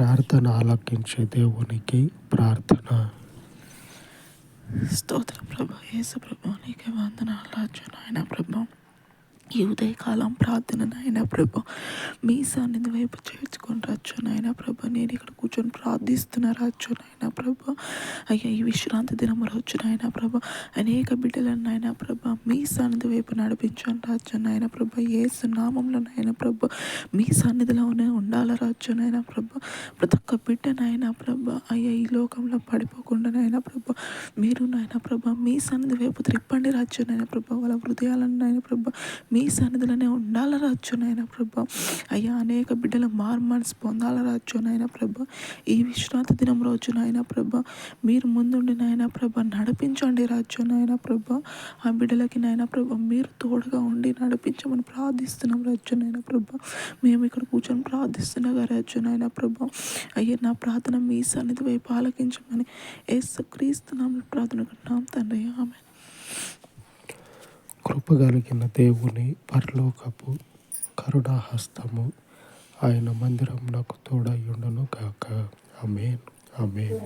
ప్రార్థన ఆలకించే దేవునికి ప్రార్థన. స్తోత్రం ప్రభా. యేసు ప్రభా నీకే వందనాలు రాజు నాయన ప్రభా. ఈ ఉదయకాలం ప్రార్థన నాయన ప్రభా మీ సన్నిధి వైపు చేర్చుకొని రాజు నాయన ప్రభా. నేను ఇక్కడ కూర్చొని ప్రార్థిస్తున్న రాజు నాయన ప్రభా. అయ్యా ఈ విశ్రాంతి దినం రోజు నాయన ప్రభా అనేక బిడ్డలను నాయన ప్రభా మీ సన్నిధి వైపు నడిపించాను రాజు నాయన ప్రభా. యేసు నామంలో నాయన ప్రభా మీ సన్నిధిలోనే ఉండాల రాజు నాయన ప్రభా. ప్రతి ఒక్క బిడ్డ నాయన ప్రభా అయ్యా ఈ లోకంలో పడిపోకుండా నాయన ప్రభా మీరు నాయన ప్రభా మీ సన్నిధి వైపు త్రిప్పండి రాజు నాయన ప్రభా. వాళ్ళ హృదయాలను నాయన ప్రభా మీ సన్నిధిలోనే ఉండాల రాజు నాయన ప్రభా. అయ్యా అనేక బిడ్డల మనసు పొందాల రాజు నాయన ప్రభా. ఈ విశ్రాంతి దినం రోజు నాయన ప్రభా మీరు ముందుండి నాయన ప్రభా నడిపించండి రాజు నాయన ప్రభా. ఆ బిడ్డలకి నాయన ప్రభా మీరు తోడుగా ఉండి నడిపించమని ప్రార్థిస్తున్నాం రాజు నాయన ప్రభా. మేము ఇక్కడ కూర్చొని ప్రార్థిస్తున్నాగా రాజు నాయన ప్రభా. అయ్యా నా ప్రార్థన మీ సన్నిధి వైపు ఆలకించమని యేసుక్రీస్తు నామములో ప్రార్థన కట్టినాం తండ్రి, ఆమేన్. కృపగలిగిన దేవుని పరలోకపు కరుణాహస్తము ఆయన మందిరం నాకు తోడయ్యుండును గాక. ఆమేన్, ఆమేన్.